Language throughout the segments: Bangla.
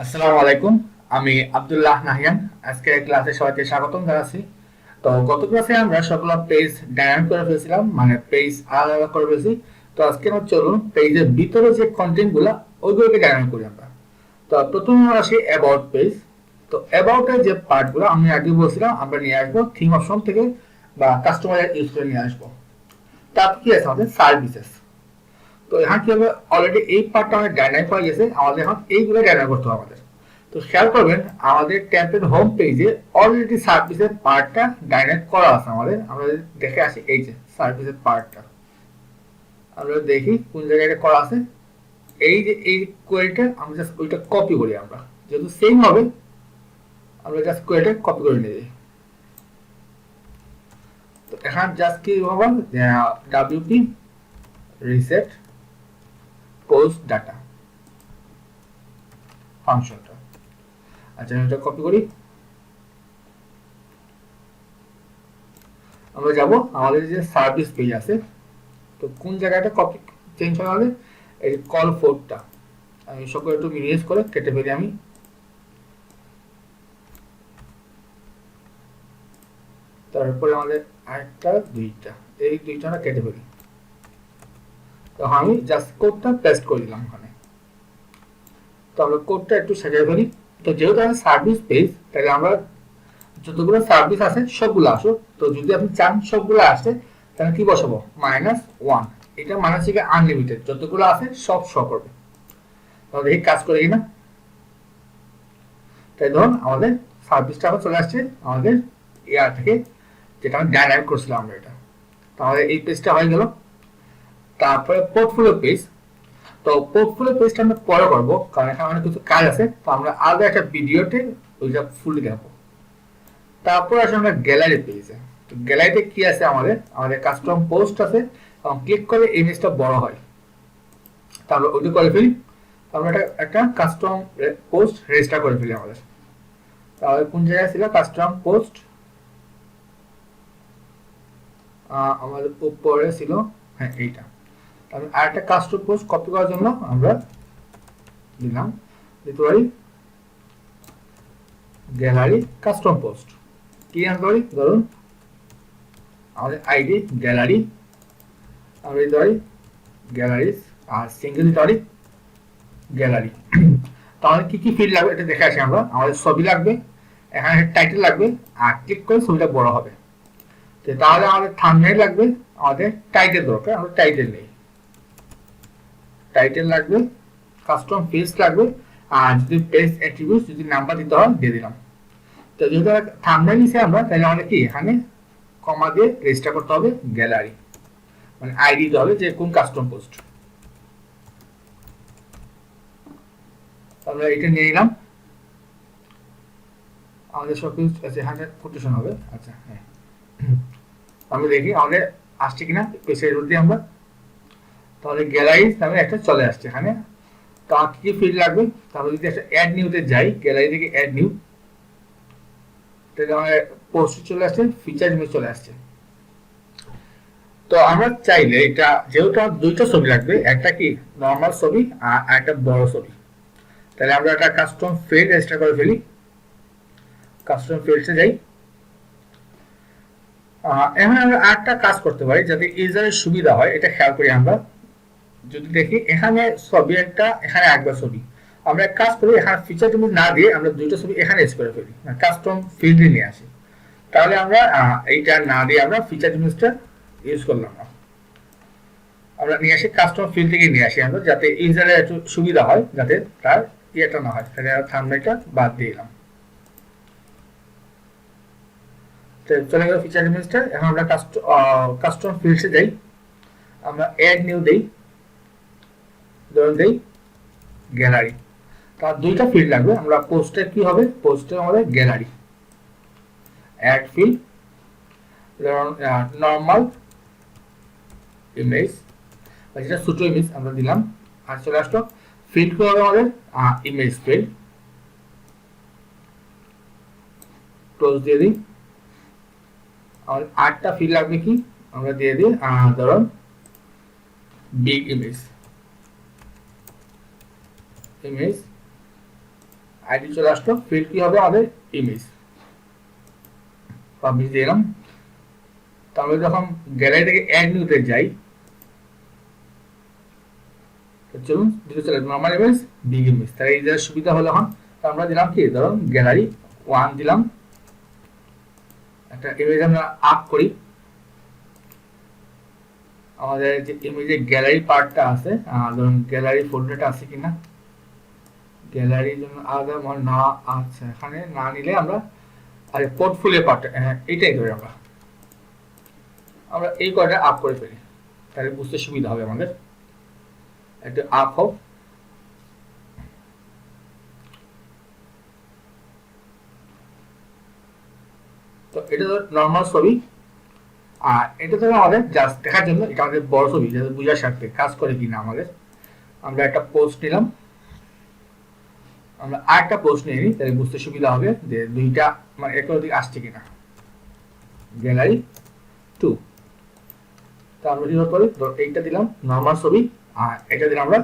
আসসালামু আলাইকুম। আমি আব্দুল্লাহ নাহিয়ান। আজকে ক্লাসে সবাইকে স্বাগতম জানাচ্ছি। তো গত ক্লাসে আমরা সবগুলো পেজ ডায়নামিক করে ফেলছিলাম, মানে পেজ আলাদা আলাদা করে ফেলছি। তো আজকে আমরা চলুন পেজের ভিতরে যে কন্টেন্ট গুলা ওইগুলোকে ডায়নামিক করি আমরা। তো প্রথমে আমরা আসি অ্যাবাউট পেজ। তো অ্যাবাউট এর যে পার্ট গুলো আমি আগে বলছিলাম আমরা নিয়ে আসবো থিম অপশন থেকে বা কাস্টমার ইউজ করে নিয়ে আসবো। তারপর কি আছে আমাদের সার্ভিসেস। তো এখানে কি হবে, অলরেডি এই পার্টটা আমাদের ডায়নামিক হয়ে গেছে, আমাদের এখন এইগুলো ডায়নামিক করতে হবে আমাদের। তো খেয়াল করবেন আমাদের ট্যাবের হোম পেজে অলরেডি সার্ভিসের পার্টটা ডাইরেক্ট করা আছে আমাদের। আমরা দেখে আসি এই যে সার্ভিসের পার্টটা, আমরা দেখি কোন জায়গায় এটা করা আছে। এই যে এই কোয়েরিটা আমরা জাস্ট ওইটা কপি করি, আমরা যেহেতু সেম হবে আমরা জাস্ট কোয়েরিটা কপি করে নিয়ে যাই। তো এখানে জাস্ট কি হবে, ডাব্লিউপি রিসেট পোস্ট ডাটা ফাংশনটা। আচ্ছা আমি এটা কপি করি। আমরা যাব আমাদের যে সার্ভিস পেজ আছে, তো কোন জায়গাটা কপি চেঞ্জ হয়ে গেলে এই কল ফোরটা আমি সকল একটু মিনিমাইজ করে কেটে ফেলি আমি। তারপরে আমাদের আরেকটা দুইটা, এই দুইটা আমরা কেটে ফেলি। তো আমি জাস্ট কোডটা পেস্ট করে দিলাম ওখানে। তো আমরা কোডটা একটু সাজিয়ে ফেলি। তো যেহেতু আমি সার্ভিস পেজ, তাহলে আমরা যতগুলো সার্ভিস আছে সবগুলো আসো। তো যদি আপনি চান সবগুলো আসে তাহলে কি বসাবো, -1। এটা মানে হচ্ছে আনলিমিটেড, যতগুলো আছে সব শো করবে। তাহলে এই কাজ করে কিনা। তাই ধরুন আমাদের সার্ভিসটা আবার চলে আসছে আমাদের ইয়ার থেকে, যেটা আমি ডায়নামিক করছিলাম আমরা এটা। তাহলে এই পেজটা হয়ে গেল। তারপরে পোর্টফোলিও পেজ। তো পোর্টফোলিও পেজটা আমরা পরে করবো, কারণ এখানে অনেক কিছু কাজ আছে। তো আমরা আলাদা একটা ভিডিওতে ওইটা ফুললি দেখাবো। তারপর আসলে আমরা গ্যালারি পেজে। তো গ্যালারিতে কি আছে, আমাদের আমাদের কাস্টম পোস্ট আছে, এবং ক্লিক করলে ইমেজটা বড় হয়। তারপর ওইটা করে ফেলি। আমরা একটা কাস্টম পোস্ট রেজিস্টার করে ফেলি আমাদের। তাহলে কোন জায়গায় ছিল কাস্টম পোস্ট, আমাদের উপরে ছিল, হ্যাঁ এইটা। আমি আরেকটা কাস্টম পোস্ট কপি করার জন্য আমরা দিলাম, দিতে পারি গ্যালারি কাস্টম পোস্ট। কি আনতে পারি, ধরুন আমাদের আইডি গ্যালারি, আমরা দিতে পারি গ্যালারিজ, আর সিঙ্গেল দিতে পারি গ্যালারি। তাহলে কি কি ফিল্ড লাগবে এটা দেখে আসি আমরা। আমাদের ছবি লাগবে, এখানে টাইটেল লাগবে, আর ক্লিক করে ছবিটা বড় হবে। তাহলে আমাদের থাম্বনেইল লাগবে, আমাদের টাইটেল দরকার, আমরা টাইটেল নেই। টাইটেল লাগবে, কাস্টম ফিল্ডস লাগবে, আর যদি পেজ অ্যাট্রিবিউটস যদি নাম্বার দিতে হয় দিয়ে দিলাম। তো যেহেতু থাম্বনেইল নিছি আমরা, তাহলে আমাদের কি এখানে কমা দিয়ে রেজিস্টার করতে হবে গ্যালারি, মানে আইডি দিতে হবে যে কোন কাস্টম পোস্ট। আমরা এটা নিয়ে নিলাম। আমাদের সব কিছু আছে, এখানে কোটেশন হবে। আচ্ছা হ্যাঁ, আমি দেখি আমাদের আসছে কিনা পেজের রুট দিয়ে আমরা। তাহলে গ্যালারিজ নামে একটা চলে আসছে এখানে। তো আর কি কি ফিল্ড লাগবে, তাহলে যদি একটা অ্যাড নিউতে যাই, গ্যালারি থেকে অ্যাড নিউ, তাহলে আমাদের পোস্ট চলে আসছে, ফিচার ইমেজ চলে আসছে। তো আমরা চাইলে এটা, যেহেতু আমার দুইটা ছবি লাগবে, একটা কি নর্মাল ছবি আর একটা বড় ছবি, তাহলে আমরা একটা কাস্টম ফিল্ড রেজিস্টার করে ফেলি। কাস্টম ফিল্ডসে যাই। এখন আমরা আরেকটা কাজ করতে পারি যাতে ইউজারের সুবিধা হয়, এটা খেয়াল করি আমরা। যদি দেখি এখানে ছবি একটা, এখানে একবার ছবি, আমরা এক কাজ করি এখানে ফিচার ইমেজ না দিয়ে আমরা দুইটা ছবি এখানে এড করে ফেলি, কাস্টম ফিল্ডে নিয়ে আসি। তাহলে আমরা এইটা না দিয়ে আমরা ফিচার ইমেজটা ইউজ করলাম না, আমরা নিয়ে আসি কাস্টম ফিল্ড থেকে নিয়ে আসি আমরা, যাতে ইউজারের একটু সুবিধা হয়, যাতে তার ইয়েটা না হয়। তাহলে থাম্বনেইলটা বাদ দিলাম। চলে গেল ফিচার ইমেজটা। এখন আমরা কাস্টম ফিল্ডসে যাই, আমরা অ্যাড নিউ দেই, ধরুন দেই গ্যালারি। তার দুইটা ফিল্ড লাগবে, আমরা পোস্টে কি হবে, পোস্টে আমাদের গ্যালারি অ্যাড ফিল্ড, ধরুন নর্মাল ইমেজ, যেটা ছোট ইমেজ আমরা দিলাম। আর চলে আসলো ফিল্ড কি হবে আমাদের, ইমেজ ফিল্ড, ক্লোজ দিয়ে দিই। আর আটটা ফিল্ড লাগবে কি, আমরা দিয়ে দিই ধরুন বিগ ইমেজ, ইমেজ আইডি চলে আসলো, ফিল্ড কি হবে আমাদের ইমেজ, পাবলিশ দিয়ে দিলাম। তাহলে যখন গ্যালারি থেকে অ্যাড নিউতে যাই, চলুন দুটো চলে নর্মাল ইমেজ, বিগ ইমেজ। তাহলে এই যে সুবিধা হলো এখন আমরা দিলাম কি, ধরুন গ্যালারি 1 দিলাম, একটা ইমেজ আমরা আপ করি। আমাদের যে ইমেজে গ্যালারি পার্টটা আছে, ধরুন গ্যালারি ফোল্ডারটা আছে কিনা, গ্যালারির জন্য আলাদা আমার না, আচ্ছা এখানে না নিলে আমরা, আরে পোর্টফোলিও পার্টটা, হ্যাঁ এইটাই ধরে আমরা এই কয়টা আপ করে ফেলি, তাহলে বুঝতে সুবিধা হবে আমাদের। একটা আপ হোক, তো এটা তো নর্মাল ছবি, আর এটা তো আমাদের জাস্ট দেখার জন্য, এটা আমাদের বড় ছবি যাতে বোঝার স্বার্থে কাজ করে কিনা আমাদের। আমরা একটা পোস্ট নিলাম, আমরা আরেকটা পোস্ট নিয়ে নিই, তাহলে বুঝতে সুবিধা হবে যে দুইটা মানে একর দিকে আসছে কিনা। গ্যালারি 2, তা আমরা কি করি, এইটা দিলাম নর্মাল ছবি, আর এটা দিলাম আমরা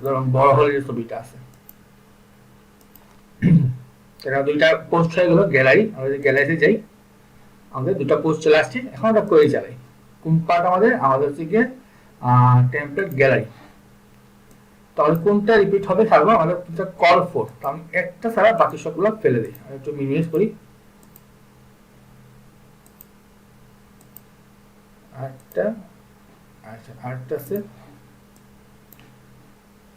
ধরুন বড় হলে যে ছবিটা আছে। এটা দুইটা পোস্ট হয়ে গেল গ্যালারি। আমরা যদি গ্যালারিতে যাই, আমাদের দুটা পোস্ট চলে আসছে। এখন আমরা কোয়েরি চালাই, কোন পার্ট আমাদের হচ্ছে গিয়ে টেমপ্লেট গ্যালারি। তাহলে কোনটা রিপিট হবে থাকবে আমাদের কল ফর, তো আমি একটা ছাড়া বাকি সবগুলো ফেলে দিই। আমি একটু মিনিমাইজ করি, আরেকটা, আচ্ছা আরেকটা আছে,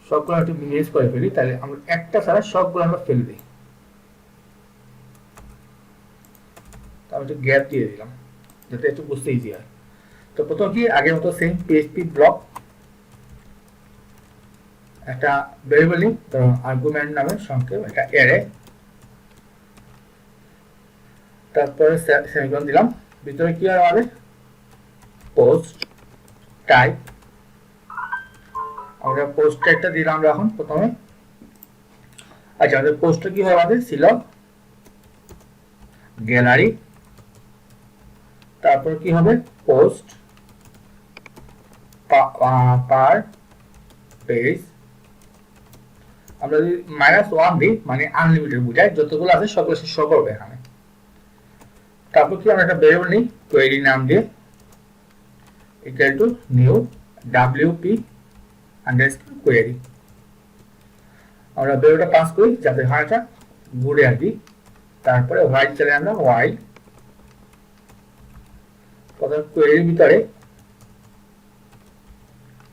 সবগুলো একটু মিনিমাইজ করে ফেলি, তাহলে আমরা একটা ছাড়া সবগুলো আমরা ফেলে দিই। আমি একটু গ্যাপ দিয়ে দিলাম যাতে একটু বুঝতে ইজি হয়। তো প্রথম কি আগের মতো সেম পিএইচপি ব্লক, একটা ভেরিয়েবল নিই, ধরুন আর্গুমেন্ট নামে সংক্ষেপ, একটা অ্যারে, তারপরে সেমিকোলন দিলাম। ভিতরে কি হয় আমাদের পোস্ট টাইপ, আমরা পোস্ট টাইপটা দিলাম আমরা এখন প্রথমে। আচ্ছা আমাদের পোস্টটা কি হয় আমাদের ছিল গ্যালারি, তারপর কি হবে পোস্ট পার পেজ। আমরা যদি -1 দিই মানে আনলিমিটেড বোঝায়, যতগুলো আছে সবগুলো সে শো করবে এখানে। তারপর কি আমরা একটা ভেরিয়েবল নিই কোয়েরি নাম দিয়ে, equal to new wp underscore query. আমরা ভেরিয়েবলটা পাস করি যাতে হাঁটা ঘুরে আর কি। তারপরে হোয়াইট চলে আমরা হোয়াইট, প্রথম কোয়েরির ভিতরে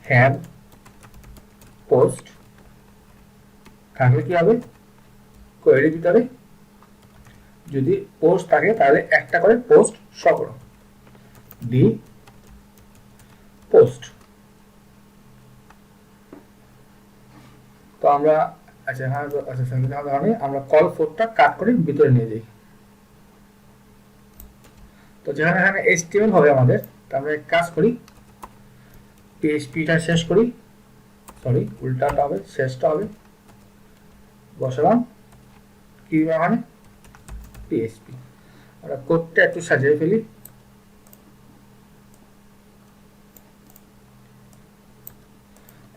হ্যাভ পোস্ট থাকলে কি হবে, কোয়েরির ভিতরে যদি পোস্ট থাকে তাহলে একটা করে পোস্ট শো করো, দি পোস্ট। তো আমরা আচ্ছা হ্যাঁ আচ্ছা আমরা কল ফোরটা কাট করে ভিতরে নিয়ে যাই। তো যেখানে এখানে HTML হবে আমাদের, তো আমরা এক কাজ করি, পিএইচপিটা শেষ করি, সরি উল্টাটা হবে, শেষটা হবে, বসালাম কি এখানে পিএইচপি। আমরা কোডটা একটু সাজিয়ে ফেলি,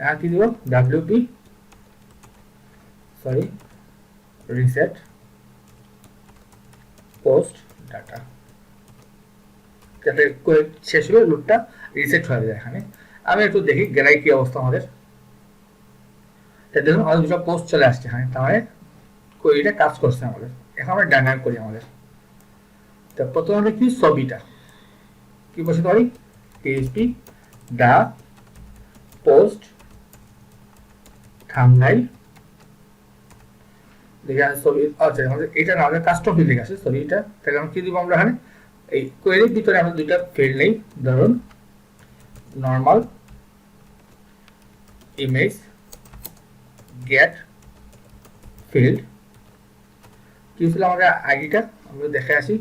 यहाँ কি দিব wp sorry reset post data, যাতে শেষ হলে লুপটা রিসেট হয়ে যায় এখানে। আমি একটু দেখি গ্যালারি কি অবস্থা আমাদের, দেখুন আমাদের দুটো পোস্ট চলে আসছে এখানে, তাহলে কোয়েরিটা কাজ করছে আমাদের। এখন আমরা ডাইনামিক করি আমাদের। তো প্রথমে আমরা কি ছবিটা কি বসাতে পারি, পিএইচপি দা পোস্ট থাম্বনেইল, দেখে ছবি, আচ্ছা আমাদের এটা না আমাদের কাস্টম ফিল্ড আছে সরি এটা, তাহলে আমরা কি দিব, আমরা এখানে এই কোয়েরির ভিতরে আমরা দুইটা ফিল্ড নেই, ধরুন নরমাল ইমেজ গেট ফিল্ড, কি ছিল আমাদের আইডিটা আমরা দেখে আসি,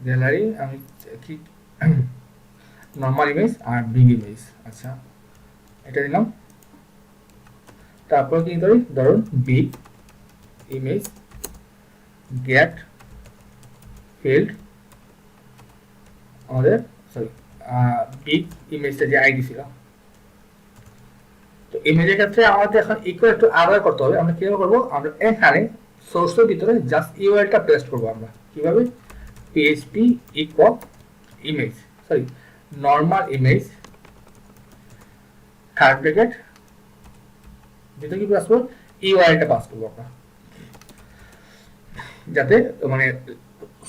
গ্যালারি আমি কি নরমাল ইমেজ আর বিগ ইমেজ, আচ্ছা এটা দিলাম। তারপর কি করি, ধরুন বিগ ইমেজ গেট ফিল্ড, আমাদের সরি বিগ ইমেজটা যে আইডি ছিল তো ইমেজের ক্ষেত্রে আমাদের এখন ইকুয়াল টু আলাদা করতে হবে। আমরা কিভাবে করবো, আমরা এখানে সোর্সের ভিতরে জাস্ট ইউআরএলটা পেস্ট করবো। আমরা কিভাবে, PHP equal image, sorry normal image third bracket ভিতরে কি পাস করবো, ইউআরএলটা পাস করবো আমরা, যাতে মানে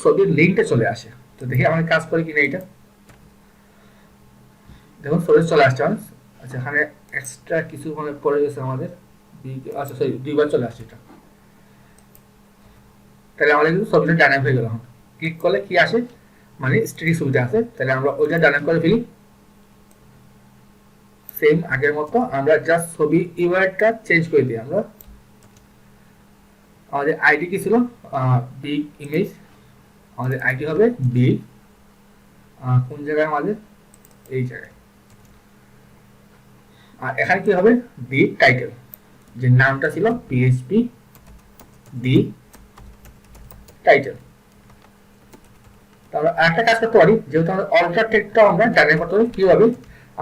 ছবির লিঙ্কটা চলে আসে। তো দেখি আমাদের কাজ করে কিনা এটা, দেখুন সোর্স চলে আসছে। আচ্ছা এখানে এক্সট্রা কিছু মানে পড়ে গেছে আমাদের, আচ্ছা সরি দুইবার চলে আসছে এটা। তাহলে আমাদের কিন্তু ছবিটা ডাইনামিক হয়ে গেল। এখন ক্লিক করলে কি আসে, মানে স্ট্যাটিক ছবিটা আছে। তাহলে আমরা ওইটা ডাইনামিক করে ফেলি। সেম আগের মতো আমরা জাস্ট ছবি ইউআরএলটা চেঞ্জ করে দিই। আমরা আমাদের আইডি কি ছিল, বিগ ইমেজ, আমাদের আইডি হবে বিগ, কোন জায়গায় আমাদের, এই জায়গায়। আর এখানে কি হবে, দি টাইটেল, যে নামটা ছিল পিএইচপি দি টাইটেল। আমরা আরেকটা কাজ করতে পারি, যেহেতু আমাদের অল্টার টেক্সটটা আমরা ডাইনামিক করতে পারি। কিভাবে,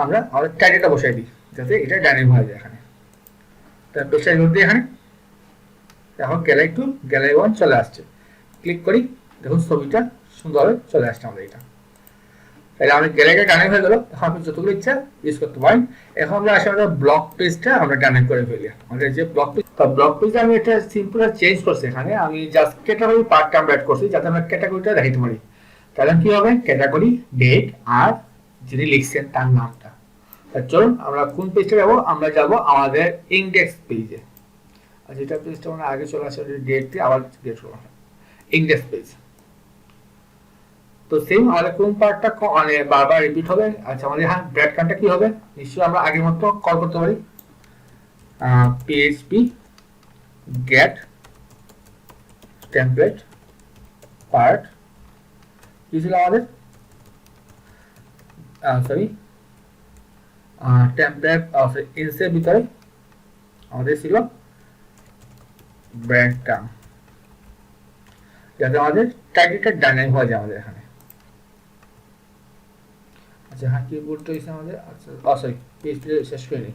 আমরা আমাদের টাইটেলটা বসাই দিই যাতে এটা ডাইনামিক হয়ে যায়। এখানে তার পেজটা রিলোড দিই। এখানে এখন গ্যালারি টু গ্যালারি ওয়ান চলে আসছে। ক্লিক করি, দেখুন ছবিটা সুন্দরভাবে চলে আসছে আমাদের এটা। তাহলে আমাদের গ্যালারিটা ডাইনামিক হয়ে গেল। এখন আপনি যতগুলো ইচ্ছা ইউজ করতে পারেন। এখন আমরা আসলে আমাদের ব্লক পেজটা আমরা ডাইনামিক করে ফেলি। আমাদের যে ব্লক পেজ, ব্লক পেজে আমি এটা সিম্পল চেঞ্জ করছি। এখানে আমি জাস্ট ক্যাটাগরি পার্টটা আমরা অ্যাড করছি যাতে আমরা ক্যাটাগরিটা দেখাইতে পারি। তাহলে কি হবে, ক্যাটাগরি ডেট আর যিনি লিখছেন তার নামটা। চলুন আমরা কোন পেজটা যাবো, আমরা যাব আমাদের ইন্ডেক্স পেজে। আর যেটা পেজটা আমরা আগে চলে আসে ডেট দিয়ে আবার ডেট করবো, ইন্ডেক্স পেজ। তো সেম আমাদের কোন পার্টটা মানে বারবার রিপিট হবে। আচ্ছা আমাদের হ্যাঁ ব্র্যাড কাউন্টটা কি হবে, নিশ্চয়ই আমরা আগের মতো কল করতে পারি, পিএইচপি গেট টেমপ্লেট পার্ট কি ছিল আমাদের, সরি টেমপ্লেট ইনসের ভিতরে আমাদের ছিল ব্র্যাড কাউন্ট, যাতে আমাদের টাইটেলটা ডাইনামিক হয়ে যায় আমাদের এখানে। আচ্ছা হ্যাঁ কি বলতে হয়েছে আমাদের, আচ্ছা সরি পিএইচপি শেষ করে নিই।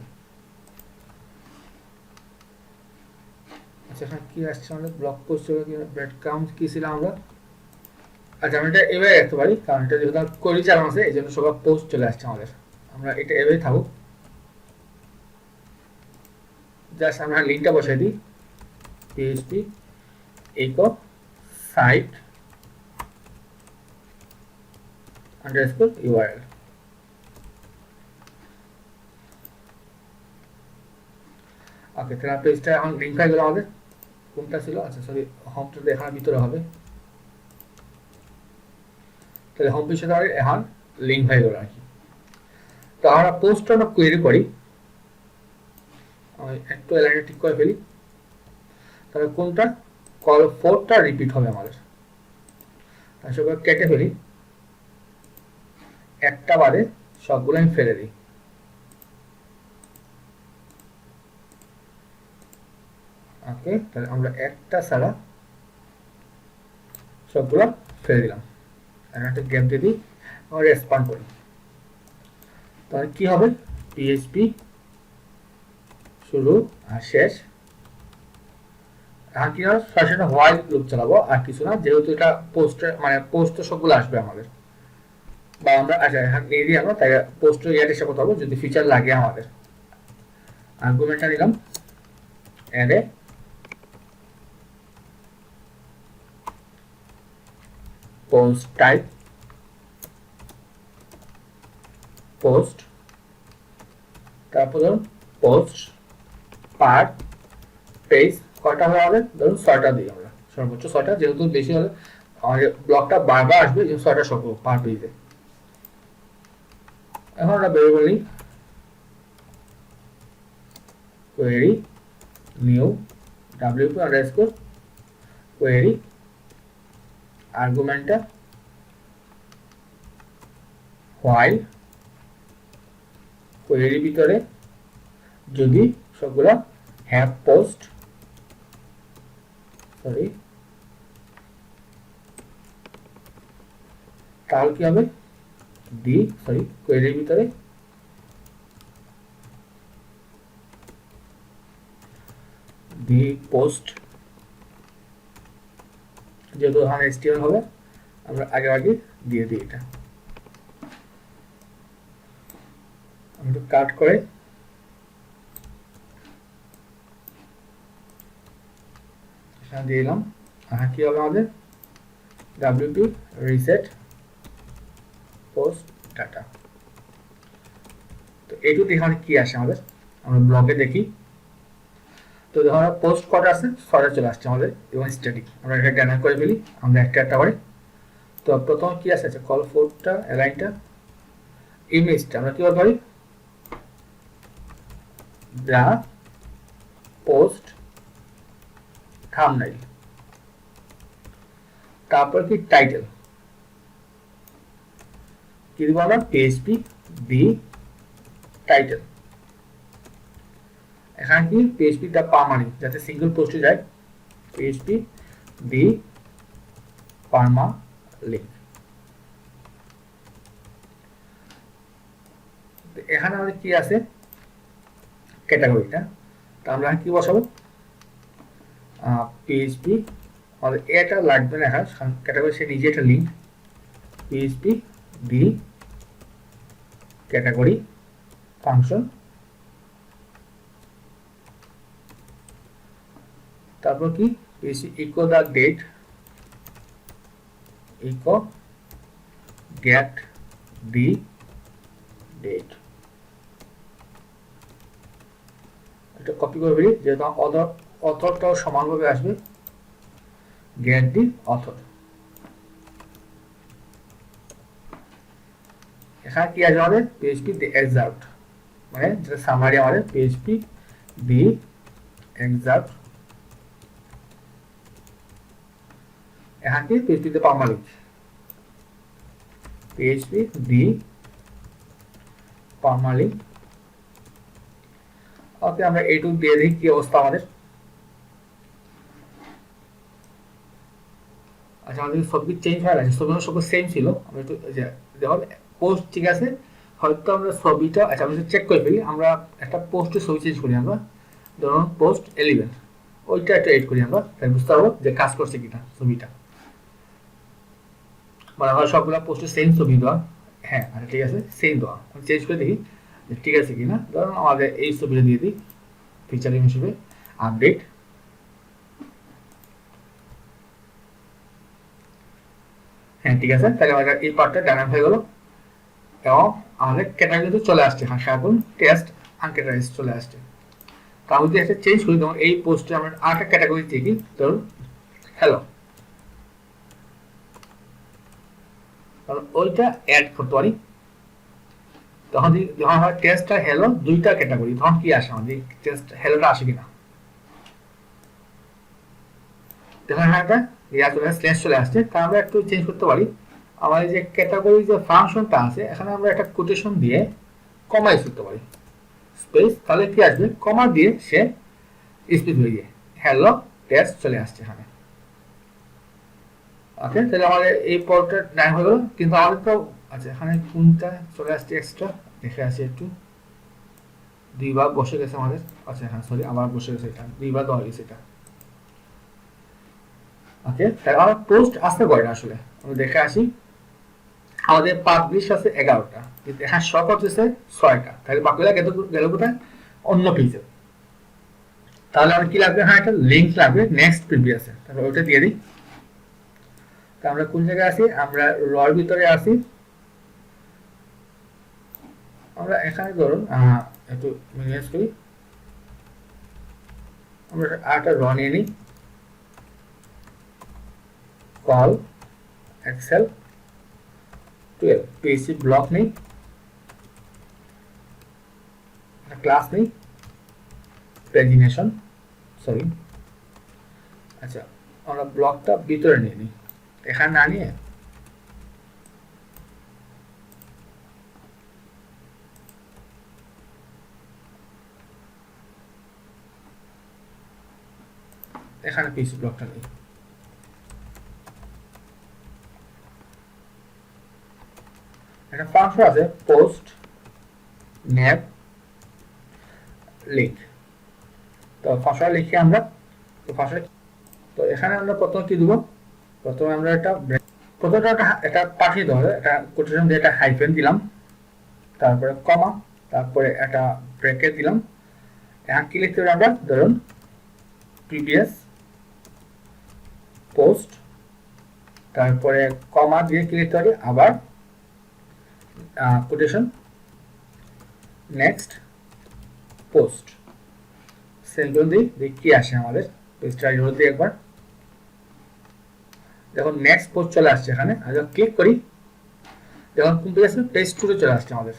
আচ্ছা এখানে কি আসছে আমাদের, ব্লক পোস্ট ব্র্যাড কাউন্ট কি ছিল আমরা। আচ্ছা আমি এটা এভাবে রাখতে পারি, কারণ এটা যেহেতু কোয়েরি চালানো আছে এই জন্য সবার পোস্ট চলে আসছে আমাদের। আমরা এটা এভাবেই থাকুক, জাস্ট আমরা লিঙ্কটা বসাই দিই, PHP echo site underscore URL. Okay তাহলে পেজটা এখন লিঙ্ক হয়ে গেল আমাদের। কোনটা ছিল, আচ্ছা সরি হোমটা এখানে ভিতরে হবে। তাহলে হোম পেজটা আমাদের এখন লিঙ্ক হয়ে গেল আর কি। তো আমরা পোস্টটা আমরা কোয়েরি করি, আমি একটু এলাইনটা ঠিক করে ফেলি। তাহলে কোনটা, কল ফোরটা রিপিট হবে আমাদের। সেগুলো কেটে ফেলি, একটা বাদে সবগুলো আমি ফেলে দিই। ওকে তাহলে আমরা একটা ছাড়া সবগুলো ফেলে দিলাম। একটা গ্যাপ দিয়ে দিই, আমরা এক্সপান্ড করি। তাহলে কি হবে, পিএইচপি শুরু আর শেষ। এখন কি হবে, সরাসরি হোয়াইল লুপ চালাবো আর কিছু না, যেহেতু এটা পোস্টে মানে পোস্ট সবগুলো আসবে আমাদের। বা আমরা আচ্ছা এখন নিয়ে দিই আমরা, তাই পোস্টের ইয়ার এসে করতে হবে যদি ফিচার লাগে আমাদের। আর্গুমেন্টটা নিলাম অ্যারে পোস্ট টাইপ পোস্ট, তারপর ধরুন পোস্ট পার্ট পেজ কয়টা হবে আমাদের, ধরুন 6টা দিই আমরা, সর্বোচ্চ 6টা, যেহেতু বেশি হলে আমাদের ব্লকটা বারবার আসবে, যে 6টা সব পার পেজে। এখন আমরা ভেরিয়েবল নিই, query new wp underscore query, আর্গুমেন্টটা হোয়াইল, কোয়েরির ভিতরে যদি সবগুলা হ্যাভ পোস্ট, সরি তাহলে কি হবে, দি সরি কোয়েরির ভিতরে দি পোস্ট, যেহেতু এখানে HTML হবে আমরা আগে দিয়ে দিই। এটা আমি একটু কাট করে এখানে দিয়ে দিলাম। কি হবে আমাদের WP reset post data। তো এইটুকু এখানে কি আসে আমাদের, আমরা ব্লগে দেখি। তো ধরো পোস্ট কটা আছে, 6টা চলে আসছে আমাদের এবং স্ট্যাটিক। আমরা এটা ডাইনামিক করে ফেলি আমরা একটা করে। তো প্রথম কি আছে, কল ফোরটা, অ্যালাইনটা, ইমেজটা আমরা কি বলতে পারি দ্য পোস্ট থাম্বনেইল। তারপর কি টাইটেল কি দিব আমরা, PHP দি টাইটেল। এখানে কি PHP দা পার্মালিঙ্ক, যাতে সিঙ্গেল পোস্টে যায়, PHP দি পার্মালিঙ্ক। এখানে আমাদের কি আছে ক্যাটাগরিটা, তো আমরা কি বসাবো PHP, আমাদের এটা লাগবে না এখানে, ক্যাটাগরি সে নিজে একটা link, PHP the category function. তারপর কি PHP echo the date, echo get the date. এটা কপি করে ফেলি, যেহেতু অথরটাও সমানভাবে আসবে, গেট দি অথর। এখানে কি আসবে আমাদের PHP দি এক্সাক্ট, মানে যেটা সামারি আমাদের PHP দি এক্সাক্ট। এখানে কি PHP দি পার্মালিঙ্ক, PHP দি পার্মালিঙ্ক। ওকে, আমরা এইটুকু দিয়ে দিই কি অবস্থা আমাদের। আচ্ছা, আমাদের সব কিছু চেঞ্জ হয়ে গেছে, সবগুলো সব সেম ছিল। আমরা একটু দেখো পোস্ট ঠিক আছে, হয়তো আমরা ছবিটা, আচ্ছা আমরা চেক করে ফেলি। আমরা একটা পোস্টের ছবি চেঞ্জ করি, আমরা ধরুন পোস্ট 11, ওইটা একটা এড করি আমরা, তাই বুঝতে পারবো যে কাজ করছে কিনা ছবিটা। মানে আমার সবগুলো পোস্টে সেম ছবি দেওয়া, হ্যাঁ আচ্ছা ঠিক আছে সেম দেওয়া, আমি চেঞ্জ করে দেখি যে ঠিক আছে কিনা। ধরুন আমাদের এই ছবিটা দিয়ে দিই ফিচারিং হিসেবে, আপডেট। হ্যাঁ ঠিক আছে, তাহলে আমাদের এই পার্টটা ডাইনামিক হয়ে গেল এবং আমাদের ক্যাটাগরিতে চলে আসছে। হ্যাঁ এখন টেস্ট আনক্যাটাগরাইজ চলে আসছে। তো আমি যদি একটা চেঞ্জ করি, যেমন এই পোস্টে আমরা আরেকটা ক্যাটাগরি দেখি, ধরুন হ্যালো, ওইটা অ্যাড করতে পারি। তখন যখন হয় টেস্ট আর হ্যালো দুইটা ক্যাটাগরি, তখন কি আসে আমাদের টেস্ট হ্যালোটা আসে কিনা দেখুন। হ্যাঁ এটা ইয়া চলে আসছে, স্ল্যাশ চলে আসছে। তা আমরা একটু চেঞ্জ করতে পারি। আমাদের যে ক্যাটাগরি যে ফাংশনটা আছে, এখানে আমরা একটা কোটেশন দিয়ে কমা ইউজ করতে পারি, স্পেস। তাহলে কি আসবে, কমা দিয়ে সে স্পেস হয়ে যায়, হ্যালো টেস্ট চলে আসছে এখানে। ওকে, তাহলে আমাদের এই পদটা ডাইন হয়ে গেল। কিন্তু আমাদের তো আচ্ছা এখানে কোনটা চলে আসছে এক্সট্রা, দেখে আসি একটু। দুইবার বসে গেছে আমাদের, আচ্ছা হ্যাঁ সরি আবার বসে গেছে, এটা দুইবার দেওয়া গেছে এটা। ওকে, তাহলে আমার পোস্ট আসতে কয়টা আসলে আমরা দেখে আসি। আমাদের পাবলিশ আছে 11টা, কিন্তু এখানে শপ হচ্ছে 6টা, তাহলে বাকিটা গেল কোথায়, অন্য পেজে। তাহলে আমার কি লাগবে, হ্যাঁ একটা লিঙ্ক লাগবে নেক্সট প্রিভিয়াসে, তাহলে ওটা দিয়ে দিই। আমরা কোন জায়গায় আছি, আমরা রর ভিতরে আছি। আমরা এখানে ধরুন একটু মিনিমাইজ করি, আমরা আরেকটা র নিয়ে নিই, কল এক্সেল 12 PHP ব্লক নেই, একটা ক্লাস নেই প্রেজিনেশন, সরি আচ্ছা আমরা ব্লকটা ভিতরে নিয়ে নিই, এখানে না নিয়ে এখানে PHP ব্লকটা নেই। একটা ফাংশন আছে পোস্ট ন্যাপ লিঙ্ক, তো ফাংশন লিখে আমরা তো ফার্স্টে তো এখানে আমরা প্রথমে কি দিব, প্রথমে আমরা প্রথমে একটা পাঠিয়ে দেওয়া হবে, একটা কোটেশন দিয়ে একটা হাইফেন দিলাম, তারপরে কমা, তারপরে একটা ব্র্যাকেট দিলাম। এখন কি লিখতে হবে আমরা, ধরুন প্রিভিয়াস পোস্ট, তারপরে কমা দিয়ে কি লিখতে হবে, আবার কোটেশন নেক্সট পোস্ট, সেমিকোলন দিই কি আসে আমাদের পেজটা রিলোড দিই একবার। দেখুন নেক্সট পোস্ট চলে আসছে এখানে, আর যখন ক্লিক করি দেখুন কোন পেজ আসছে, পেজ 2 চলে আসছে আমাদের।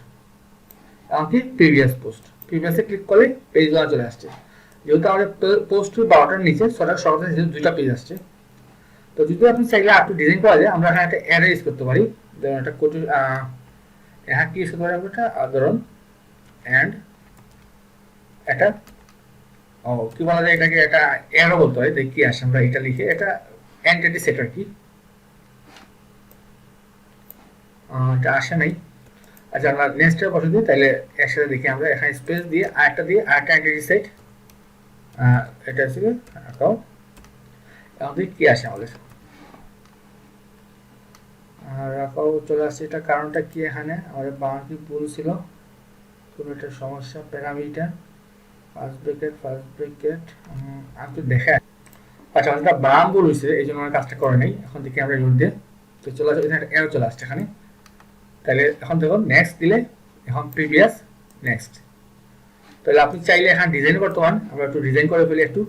এমনকি প্রিভিয়াস পোস্ট, প্রিভিয়াসে ক্লিক করলে পেজ 1 চলে আসছে। যেহেতু আমাদের পোস্ট 12টার নিচে সরাসরি দুইটা পেজ আসছে। তো যদি আপনি চাইলে একটু ডিজাইন করা যায়, আমরা এখানে একটা অ্যারে ইউজ করতে পারি। ধরুন একটা কোড এখানে কি ইউজ করতে পারি আমরা, ধরুন অ্যান্ড একটা কি বলা যায় এটাকে, একটা অ্যারো বলতে হয়। দেখি আসে আমরা এটা লিখে, এটা এন্টিটি সেটার কি এটা আসে নাই। আচ্ছা আমরা নেক্সটে বসে দিই, তাহলে একসাথে দেখি আমরা। এখানে স্পেস দিয়ে আরেকটা এন্টিটি সেট, এটা হচ্ছে অ্যাকাউন্ট। এখন দেখি কি আসে আমাদের, রাখাও চলে আসছে। এটা কারণটা কি, এখানে আমাদের বাংলা কি ভুল ছিল, কোনো একটা সমস্যা, প্যারামিটার ফার্স্ট ব্রেকেট আমি তো দেখে। আচ্ছা আমাদের বাম ভুল হয়েছে, এই জন্য আমার কাজটা করে নেই। এখন দেখি আমরা রুট দিয়ে, তো চলে আসছে এখানে এরো চলে আসছে এখানে। তাহলে এখন দেখুন নেক্সট দিলে এখন প্রিভিয়াস নেক্সট। তাহলে আপনি চাইলে এখানে ডিজাইন করতে পারেন, আমরা একটু ডিজাইন করে ফেলি একটু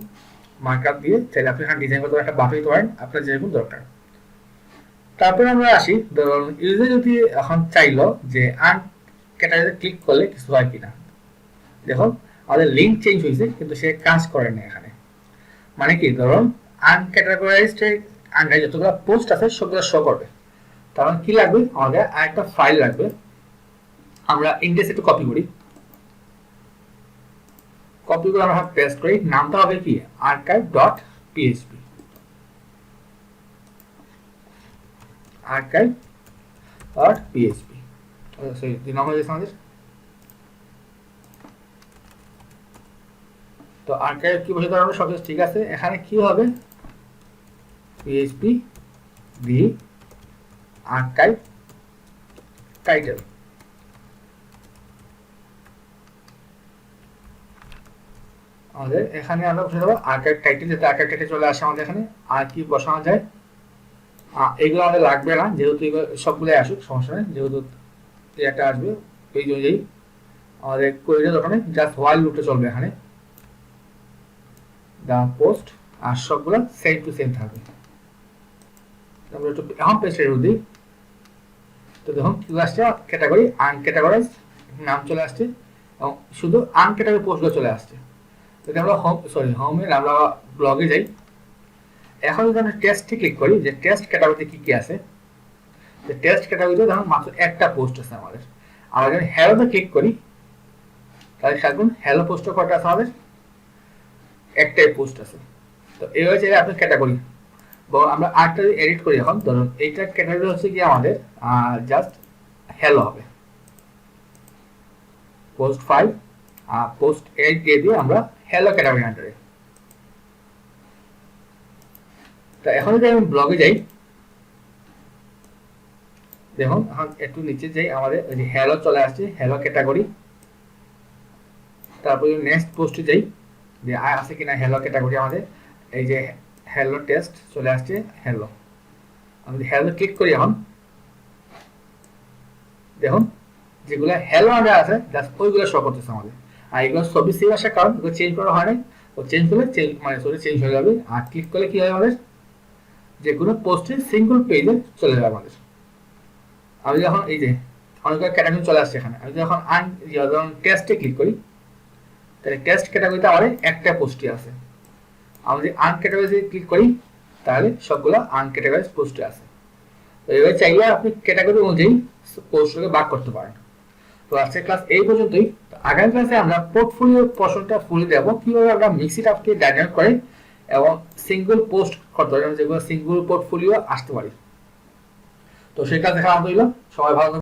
মার্কআপ দিয়ে। চাইলে আপনি এখানে ডিজাইন করতে পারেন, একটা বাফ দিতে পারেন আপনার যেরকম দরকার। তারপরে আমরা আসি, ধরুন ইউজার যদি এখন চাইলো যে আন ক্যাটাগরিতে ক্লিক করলে কিছু হয় কিনা। দেখুন আমাদের লিঙ্ক চেঞ্জ হয়েছে কিন্তু সে কাজ করে না এখানে। মানে কি, ধরুন আনক্যাটাগরাইজড আন্ডারে যতগুলো পোস্ট আছে সবগুলো শো করবে। তখন কি লাগবে, আমাদের আরেকটা ফাইল লাগবে। আমরা ইন্ডেক্স একটু কপি করি, কপি করে আমরা পেস্ট করি। নামটা হবে কি, archive.php, archive.php। সরি দুই নাম হয়ে গেছে আমাদের। তো আর্কাইভ কি বসে ধরনের সব ঠিক আছে। এখানে কি হবে, পিএইচপি দি আর্কাইভ টাইটেল। আমাদের এখানে আমরা বসে দেবো আর্কাইভ টাইটেল, যাতে আর্কাইভ টাইটেল চলে আসে আমাদের এখানে। আর কি বসানো যায়, এগুলো আমাদের লাগবে না, যেহেতু এগুলো সবগুলোই আসুক সমস্যা নেই। যেহেতু একটা আসবে পেজ অনুযায়ী আমাদের কোয়েরিটা দরকার নেই, জাস্ট হোয়াইল লুপটা চলবে এখানে। দা পোস্ট আর সবগুলো সেম টু সেম থাকবে। আমরা একটু এখন পেজটা রিভিউ দিই। তো দেখুন কি আসছে, ক্যাটাগরি আনক্যাটাগরাইজ নাম চলে আসছে, এবং শুধু আনক্যাটাগরি পোস্টগুলো চলে আসছে। যদি আমরা হোমে আমরা ব্লগে যাই, এখন যদি আমরা টেস্টে ক্লিক করি যে টেস্ট ক্যাটাগরিতে কি কি আছে, যে টেস্ট ক্যাটাগরিতে দেখুন মাত্র একটা পোস্ট আছে আমাদের। আমরা যদি হ্যালোতে ক্লিক করি তাহলে দেখুন হ্যালো পোস্টও কটা আছে আমাদের, একটাই পোস্ট আছে। তো এই হচ্ছে আপনার ক্যাটাগরি। আমরা আরেকটা এডিট করি এখন, ধরুন এইটা ক্যাটাগরি হচ্ছে কি আমাদের জাস্ট হ্যালো হবে, পোস্ট 5 পোস্ট 8 দিয়ে দিয়ে আমরা হ্যালো ক্যাটাগরি আন্ডারে। তো এখন যদি আমি ব্লগে যাই, দেখুন এখন একটু নিচে যাই, আমাদের ওই যে হ্যালো চলে আসছে, হ্যালো ক্যাটাগরি। তারপরে নেক্সট পোস্টে যাই যে আছে কিনা হ্যালো ক্যাটাগরি আমাদের। এই যে হ্যালো টেস্ট চলে আসছে, হ্যালো। আমি হ্যালো ক্লিক করি এখন, দেখুন যেগুলো হ্যালো আন্ডার আছে জাস্ট ওইগুলো শো করতেছে আমাদের। আর এগুলো সবই সেম আসার কারণ এগুলো চেঞ্জ করা হয় নাই। ও চেঞ্জ করলে চেঞ্জ হয়ে যাবে। আর ক্লিক করলে কি হয়, আমাদের যে কোনো পোস্টে সিঙ্গল পেজে চলে যাবে আমাদের। আমি যখন এই যে অনেকগুলো ক্যাটাগরি চলে আসছে এখানে, আমি যখন টেস্টে ক্লিক করি তাহলে টেস্ট ক্যাটাগরিতে আমাদের একটা পোস্টই আছে। আমি যদি আনক্যাটাগরাইজে ক্লিক করি তাহলে সবগুলো আনক্যাটাগরাইজ পোস্টে আছে। তো এভাবে চাইলে আপনি ক্যাটাগরি অনুযায়ী পোস্টটাকে ভাগ করতে পারেন। তো আজকের ক্লাস এই পর্যন্তই। আগামী ক্লাসে আমরা পোর্টফোলিও পোর্শনটা ফুলি দেব, কিভাবে আমরা মিক্সিট আপকে ডাইনামিক করে এবং সিঙ্গল পোস্ট করতে পারি, যেগুলো সিঙ্গল পোর্টফোলিও আসতে পারি। তো সেই কাজ দেখা হইল। সবাই ভালো